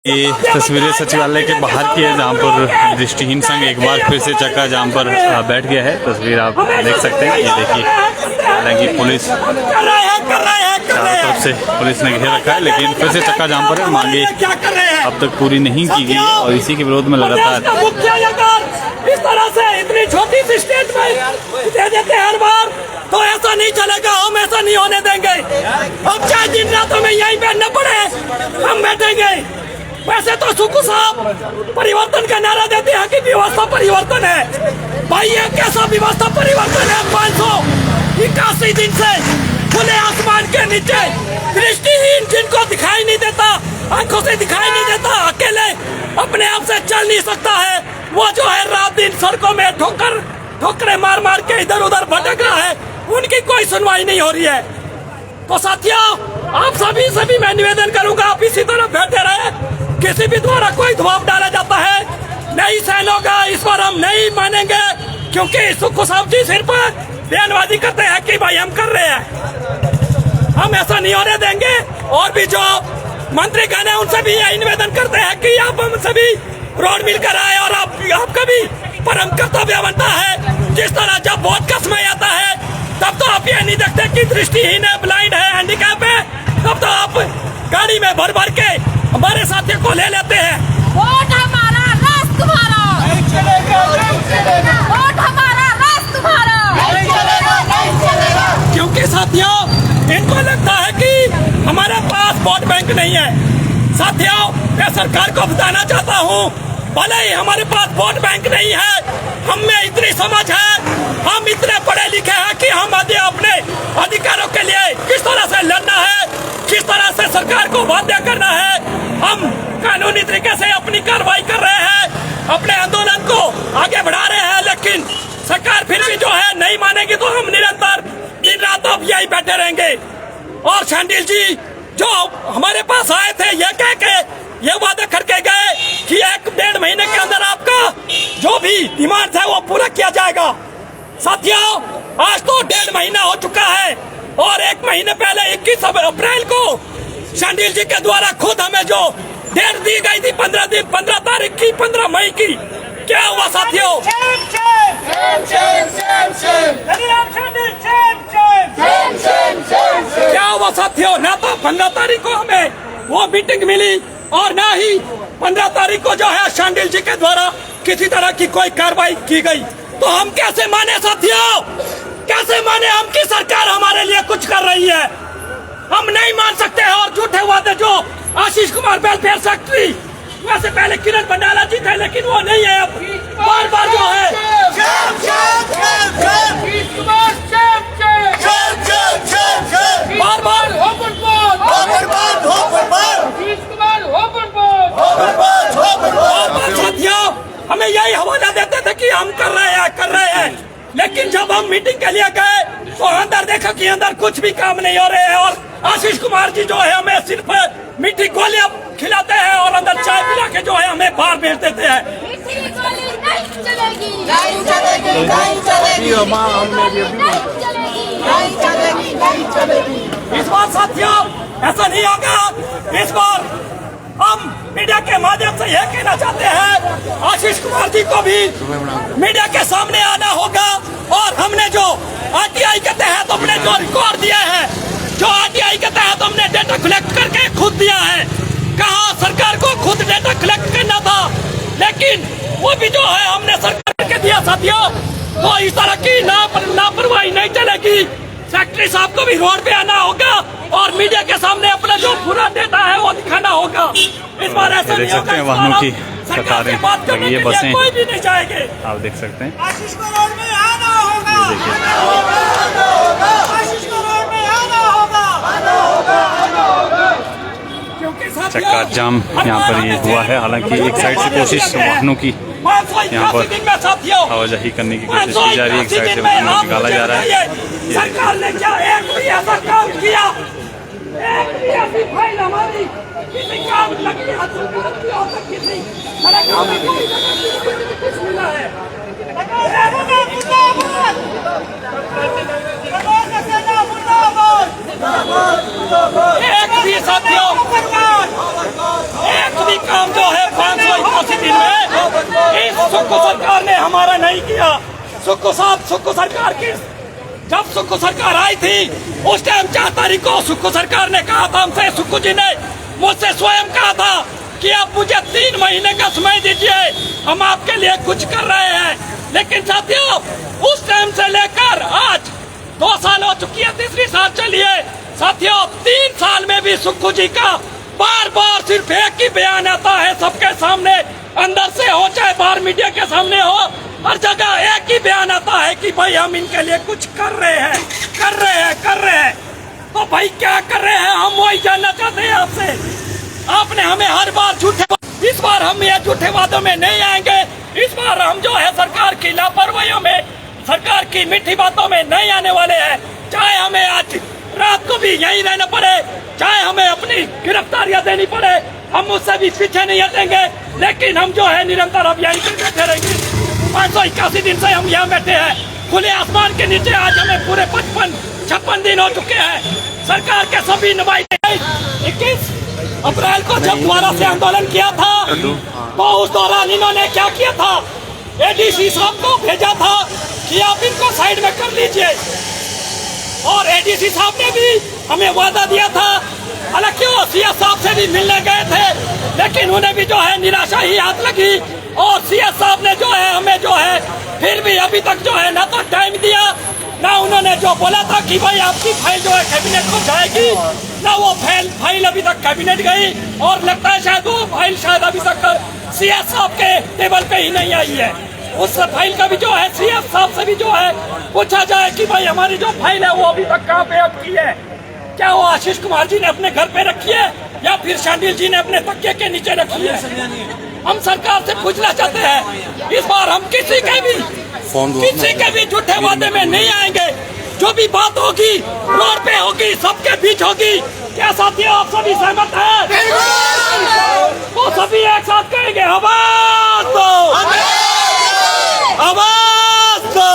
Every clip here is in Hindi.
ये तस्वीरें सचिवालय के बाहर की है, जहाँ पर दृष्टिहीन संघ एक बार फिर से चक्का जाम पर बैठ गया है। तस्वीर आप देख सकते हैं। ये देखिए, हालांकि पुलिस चारों तरफ से पुलिस ने घेर रखा है, लेकिन फिर से चक्का जाम पर है। मांगे अब तक पूरी नहीं की गई और इसी के विरोध में लगातार इस तरह से इतनी छोटी सी स्टेट में दे देते हैं हर बार, तो ऐसा नहीं चलेगा। हम ऐसा नहीं होने देंगे। अब चाहे दिन रात हमें यहीं बैठना पड़े, हम बैठेंगे। वैसे तो सुखू साहब परिवर्तन का नारा देते हैं कि व्यवस्था परिवर्तन है। भाई ये कैसा व्यवस्था परिवर्तन है? 581 दिन से खुले आसमान के नीचे दृष्टिहीन, जिनको दिखाई नहीं देता, आंखों से दिखाई नहीं देता, अकेले अपने आप से चल नहीं सकता है, वो जो है रात दिन सड़कों में ठोकरे मार मार के इधर उधर भटक रहा है, उनकी कोई सुनवाई नहीं हो रही है। तो साथियों, आप सभी से भी मैं निवेदन करूंगा, आप इसी तरह बैठे रहे। किसी भी द्वारा कोई दबाव डाला जाता है, नहीं सहन होगा। इस बार हम नहीं मानेंगे, क्योंकि सुखू साहब जी सिर्फ बयानबाजी करते हैं कि भाई हम कर रहे हैं, हम ऐसा नहीं होने देंगे। और भी जो मंत्रीगण है उनसे भी यही निवेदन करते हैं कि आप हम सभी रोड मिलकर आए और आपका भी परम कर्तव्य बनता है। जिस तरह जब वोट का समय आता है, तब तो आप ये नहीं देखते कि दृष्टिहीन है, ब्लाइंड है, हैंडीकैप है, तब तो आप गाड़ी में भर भर के हमारे साथियों को ले लेते हैं। वोट हमारा, राज तुम्हारा। नहीं चलेगा, नहीं चलेगा। वोट हमारा, राज तुम्हारा। नहीं चलेगा, नहीं चलेगा। क्योंकि साथियों, इनको लगता है कि हमारे पास वोट बैंक नहीं है। साथियों, मैं सरकार को बताना चाहता हूँ, भले ही हमारे पास वोट बैंक नहीं है, हम में इतनी समझ है, हम इतने पढ़े लिखे हैं कि हम अपने अधिकारों के लिए किस तरह से लड़ना है, किस तरह से सरकार को बाध्य करना है। हम कानूनी तरीके से अपनी कार्रवाई कर रहे हैं, अपने आंदोलन को आगे बढ़ा रहे हैं, लेकिन सरकार फिर भी जो है नहीं मानेगी, तो हम निरंतर दिन रात अब यही बैठे रहेंगे। और शांडिल जी जो हमारे पास आए थे, ये कह के ये वादा करके गए कि 1-1.5 महीने के अंदर आपका जो भी डिमांड है वो पूरा किया जाएगा। साथियों, आज तो 1.5 महीना हो चुका है, और 1 महीने पहले 21 अप्रैल को शांडिल जी के द्वारा खुद हमें जो डेट दी गई थी 15 तारीख की, 15 मई की, क्या हुआ साथियों? क्या हुआ साथियों? ना तो 15 तारीख को हमें वो मीटिंग मिली, और ना ही 15 तारीख को जो है शांडिल जी के द्वारा किसी तरह की कोई कार्रवाई की गई। तो हम कैसे माने साथियों, कैसे माने हम की सरकार हमारे लिए कुछ कर रही है? हम नहीं मान सकते हैं। और झूठे वादे जो आशीष कुमार वेलफेयर सेक्रेटरी, वैसे पहले किरण भंडारा जी थे, लेकिन वो नहीं है, अब बार बार जो है बार बार साथियों हमें यही हवाला देते थे कि हम कर रहे हैं, लेकिन जब हम मीटिंग के लिए गए तो अंदर देखा कि अंदर कुछ भी काम नहीं हो रहे हैं। और आशीष कुमार जी जो है हमें सिर्फ मीठी गोलियां खिलाते हैं, और अंदर चाय पिला के जो है हमें बाहर भेज देते हैं। इस बार साथियों ऐसा नहीं होगा। इस बार हम मीडिया के माध्यम से यह कहना चाहते हैं, आशीष कुमार जी को भी मीडिया के सामने आना होगा। और हमने जो आरटीआई के तहत हमने जो रिकॉर्ड दिया है, जो आरटीआई के तहत हमने डेटा कलेक्ट करके खुद दिया है, कहा सरकार को खुद डेटा कलेक्ट करना था, लेकिन वो भी जो है हमने सरकार के दिया साथियों। तो इस तरह की लापरवाही नहीं चलेगी। सेक्रेटरी साहब को भी रोड पे आना होगा, और मीडिया के सामने अपना जो पूरा डेटा है वो दिखाना होगा। इस बार ऐसा देख सकते हैं, वाहनों की कतारें लगी है, बसें कोई भी नहीं जाएंगे। आप देख सकते हैं। आशीष को रोड में आना होगा, आशीष को रोड में आना होगा, क्योंकि चक्का जाम यहाँ पर ये हुआ है। हालांकि एक साइड से कोशिश वाहनों की यहाँ पर आवाजाही करने की कोशिश की जा रही है, एक साइड से वाहनों को निकाला जा रहा है। सरकार ने क्या एक भी ऐसा काम किया? एक भी ऐसी फाइल हमारी किसी काम लगी हो तक किसी काम में कोई कुछ मिला है? एक भी साथियों, एक भी काम काम जो है 581 दिन में इस सुक्खू सरकार ने हमारा नहीं किया। सुक्खू सरकार की जब सुक्खू सरकार आई थी उस टाइम 4 तारीख को सुक्खू सरकार ने कहा था हमसे, सुक्खू जी ने मुझसे स्वयं कहा था कि आप मुझे 3 महीने का समय दीजिए, हम आपके लिए कुछ कर रहे हैं। लेकिन साथियों उस टाइम से लेकर आज 2 साल हो चुकी है, 3री साल चली है। साथियों 3 साल में भी सुक्खू जी का बार बार सिर्फ एक ही बयान आता है सबके सामने, अंदर से हो चाहे बाहर मीडिया के सामने हो, हर जगह एक ही बयान आता है कि भाई हम इनके लिए कुछ कर रहे हैं, कर रहे हैं। तो भाई क्या कर रहे हैं, हम वही जानना चाहते हैं आपसे। आपने हमें हर बार झूठे, इस बार हम ये झूठे वादों में नहीं आएंगे। इस बार हम जो है सरकार की लापरवाहियों में, सरकार की मीठी बातों में नहीं आने वाले हैं। चाहे हमें आज रात को भी यहीं रहना पड़े, चाहे हमें अपनी गिरफ्तारियां देनी पड़े, हम उससे भी पीछे नहीं हटेंगे। लेकिन हम जो है निरंतर अब यहीं पे बैठे रहेंगे। 581 दिन से हम यहाँ बैठे हैं खुले आसमान के नीचे। आज हमें पूरे 55-56 दिन हो चुके हैं। सरकार के सभी नुमाइंदे 21 अप्रैल को जब दोबारा से आंदोलन किया था तो उस दौरान इन्होंने क्या किया था, एडीसी साहब को भेजा था कि आप इनको साइड में कर लीजिए, और एडीसी साहब ने भी हमें वादा दिया था। हालांकि वो सीएस साहब से भी मिलने गए थे, लेकिन उन्हें भी जो है निराशा ही हाथ लगी। और सीएस साहब ने जो है हमें जो है फिर भी अभी तक जो है ना तो टाइम दिया, ना उन्होंने जो बोला था कि भाई आपकी फाइल जो है कैबिनेट को जाएगी, ना वो फाइल अभी तक कैबिनेट गई। और लगता है शायद वो फाइल शायद अभी तक सीएस साहब के टेबल पे ही नहीं आई है। उस फाइल का भी जो है सीएस साहब से भी जो है पूछा जाए कि भाई हमारी जो फाइल है वो अभी तक कहाँ पे अटकी है, क्या वो आशीष कुमार जी ने अपने घर पे रखी है या फिर शांडिल जी ने अपने तकिए के नीचे रखी है। हम सरकार से पूछना चाहते हैं, इस बार हम किसी के भी झूठे वादे में नहीं आएंगे। जो भी बात होगी रोड पे होगी, सबके बीच होगी। क्या साथियों आप सभी सहमत हैं? वो सभी एक साथ कहेंगे आवाज दो, आवाज दो।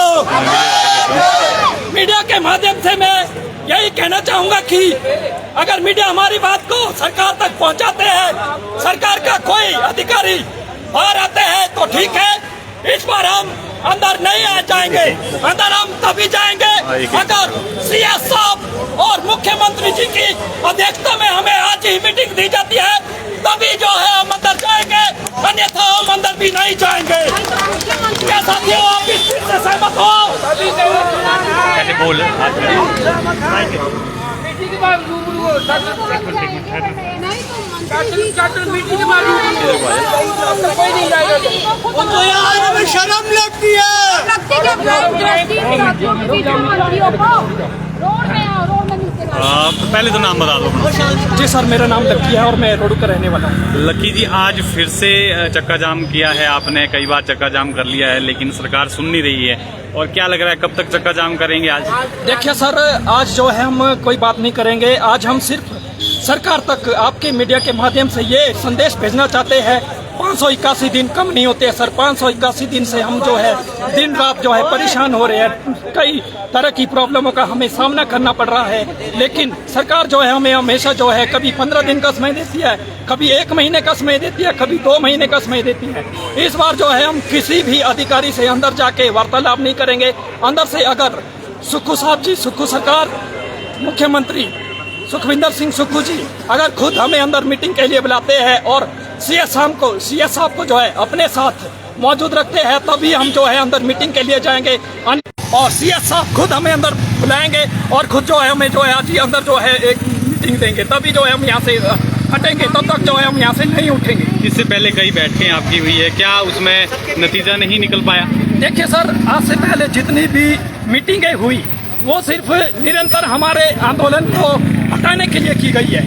मीडिया के माध्यम से मैं यही कहना चाहूंगा कि अगर मीडिया हमारी बात को सरकार तक पहुंचाते हैं, सरकार का कोई अधिकारी बाहर आते हैं तो ठीक है। इस बार हम अंदर नहीं आ जाएंगे, अंदर हम तभी जाएंगे अगर सीएस साहब और मुख्यमंत्री जी की अध्यक्षता में हमें आज ही मीटिंग दी जाती है, तभी जो है हम अंदर जाएंगे, अन्यथा हम अंदर भी नहीं जाएंगे। क्या साथियों आप इस चीज से सहमत हो? तो यार हमें शर्म लगती है। पहले तो नाम बता दो अपना। जी सर, मेरा नाम लक्की है और मैं रोड का रहने वाला हूँ। लक्की जी, आज फिर से चक्का जाम किया है आपने, कई बार चक्का जाम कर लिया है लेकिन सरकार सुन नहीं रही है, और क्या लग रहा है कब तक चक्का जाम करेंगे आज? देखिए सर, आज जो है हम कोई बात नहीं करेंगे। आज हम सिर्फ सरकार तक आपके मीडिया के माध्यम से ये संदेश भेजना चाहते हैं, 581 दिन कम नहीं होते सर। 581 दिन से हम जो है दिन रात जो है परेशान हो रहे हैं, कई तरह की प्रॉब्लमों का हमें सामना करना पड़ रहा है। लेकिन सरकार जो है हमें हमेशा जो है कभी 15 दिन का समय देती है, कभी 1 महीने का समय देती है, कभी 2 महीने का समय देती है। इस बार जो है हम किसी भी अधिकारी से अंदर जाके वार्तालाप नहीं करेंगे। अंदर से अगर सुक्खू साहब जी, सुक्खू सरकार, मुख्यमंत्री सुखविंदर सिंह सुक्खू जी अगर खुद हमें अंदर मीटिंग के लिए बुलाते हैं और सीएस साहब को जो है अपने साथ मौजूद रखते हैं, तभी हम जो है अंदर मीटिंग के लिए जाएंगे। और सीएस साहब खुद हमें अंदर बुलाएंगे और खुद जो है हमें जो है आज ही अंदर जो है एक मीटिंग देंगे, तभी जो है हम यहाँ से हटेंगे। तब तक जो है हम यहाँ से नहीं उठेंगे। इससे पहले कई बैठकें आपकी हुई है, क्या उसमें नतीजा नहीं निकल पाया? देखिए सर, आज से पहले जितनी भी मीटिंगें हुई वो सिर्फ निरंतर हमारे आंदोलन को हटाने के लिए की गई है।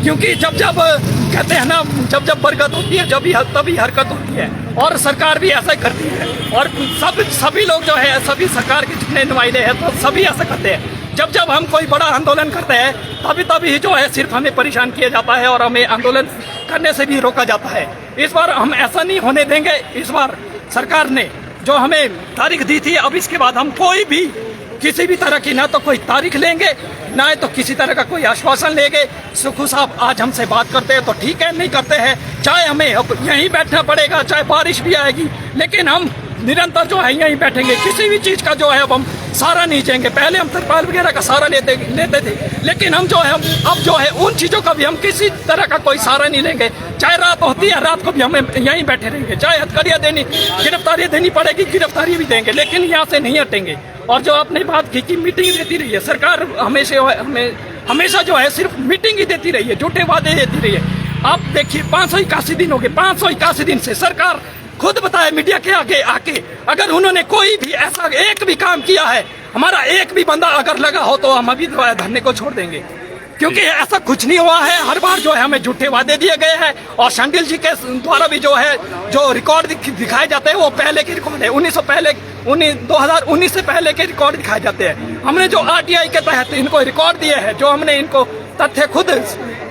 क्योंकि जब कहते हैं ना, जब बरकत होती है तभी हरकत होती है, और सरकार भी ऐसा ही करती है। और सभी लोग जो है, सभी सरकार के जितने नुमाइंदे हैं तो सभी ऐसा करते हैं। जब हम कोई बड़ा आंदोलन करते हैं तभी जो है सिर्फ हमें परेशान किया जाता है और हमें आंदोलन करने से भी रोका जाता है। इस बार हम ऐसा नहीं होने देंगे। इस बार सरकार ने जो हमें तारीख दी थी, अब इसके बाद हम कोई भी किसी भी तरह की ना तो कोई तारीख लेंगे, ना तो किसी तरह का कोई आश्वासन लेंगे। सुक्खू साहब आज हमसे बात करते हैं तो ठीक है, नहीं करते हैं चाहे हमें अब यहीं बैठना पड़ेगा, चाहे बारिश भी आएगी, लेकिन हम निरंतर जो है यहीं बैठेंगे। किसी भी चीज़ का जो है अब हम सहारा नहीं चाहेंगे। पहले हम तिरपाल वगैरह का सहारा लेते थे, लेकिन हम जो है अब जो है उन चीज़ों का भी हम किसी तरह का कोई सहारा नहीं लेंगे। चाहे रात होती है, रात को भी हमें यहीं बैठे रहेंगे। चाहे हथकड़ियाँ गिरफ्तारी देनी पड़ेगी, गिरफ्तारी भी देंगे, लेकिन यहाँ से नहीं हटेंगे। और जो आपने बात की कि मीटिंग देती रही है सरकार, हमेशा जो है सिर्फ मीटिंग ही देती रही है, झूठे वादे देती रही है। आप देखिए 581 दिन हो गए, 581 दिन से सरकार खुद बताए मीडिया के आगे आके, अगर उन्होंने कोई भी ऐसा एक भी काम किया है, हमारा एक भी बंदा अगर लगा हो तो हम अभी धरने को छोड़ देंगे, क्योंकि ऐसा कुछ नहीं हुआ है। हर बार जो है हमें झूठे वादे दिए गए हैं। और शांडिल जी के द्वारा भी जो है जो रिकॉर्ड दिखाए जाते हैं वो पहले के रिकॉर्ड है, 2019 से पहले के रिकॉर्ड दिखाए जाते हैं। हमने जो RTI के तहत इनको रिकॉर्ड दिए हैं, जो हमने इनको तथ्य खुद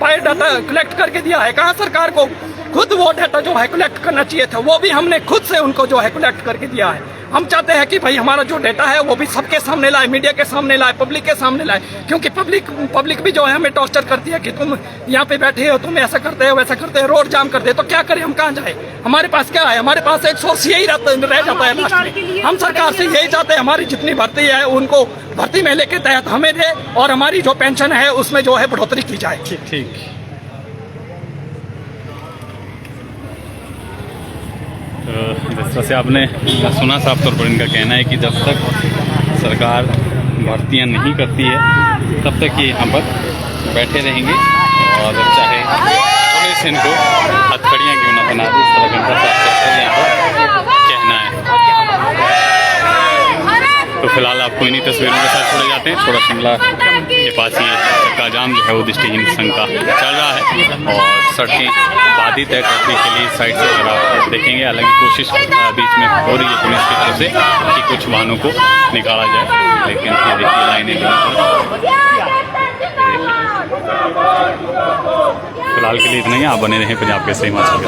फाइल डाटा कलेक्ट करके दिया है, कहाँ सरकार को खुद वो डाटा जो है कलेक्ट करना चाहिए था, वो भी हमने खुद से उनको जो है कलेक्ट करके दिया है। हम चाहते हैं कि भाई हमारा जो डाटा है वो भी सबके सामने लाए, मीडिया के सामने लाए, पब्लिक के सामने लाए, क्योंकि पब्लिक भी जो है हमें टॉर्चर करती है कि तुम यहाँ पे बैठे हो, तुम ऐसा करते हो, वैसा करते हो, रोड जाम करते हो, तो क्या करें, हम कहाँ जाए? हमारे पास क्या है? हमारे पास एक सोर्स यही रह जाता है लास्ट में। हम सरकार से यही चाहते हैं हमारी जितनी भर्ती है उनको भर्ती मेले के तहत हमें दे, और हमारी जो पेंशन है उसमें जो है बढ़ोतरी की जाए। ठीक। जिस तरह से आपने सुना, साफ तौर पर इनका कहना है कि जब तक सरकार भर्तियां नहीं करती है तब तक ये यहाँ पर बैठे रहेंगे, और चाहे पुलिस इनको हथकड़ियाँ क्यों ना बना दे, इस तरह का इनका साफ तौर पर यहाँ पर कहना है। तो फिलहाल आपको इन्हीं तस्वीरों के साथ छोड़े जाते हैं। थोड़ा शिमला के पास ये चक्का जाम जो है वो दृष्टिहीन संघ का चल रहा है, और सड़कें बाधित है ट्रैफिक के लिए साइड से, अगर आप देखेंगे। हालांकि कोशिश बीच में हो रही है पुलिस की तरफ से कि कुछ वाहनों को निकाला जाए, लेकिन ये देखिए लाइनें फिलहाल के लिए इतना ही। आप बने रहें पंजाब केसरी हिमाचल।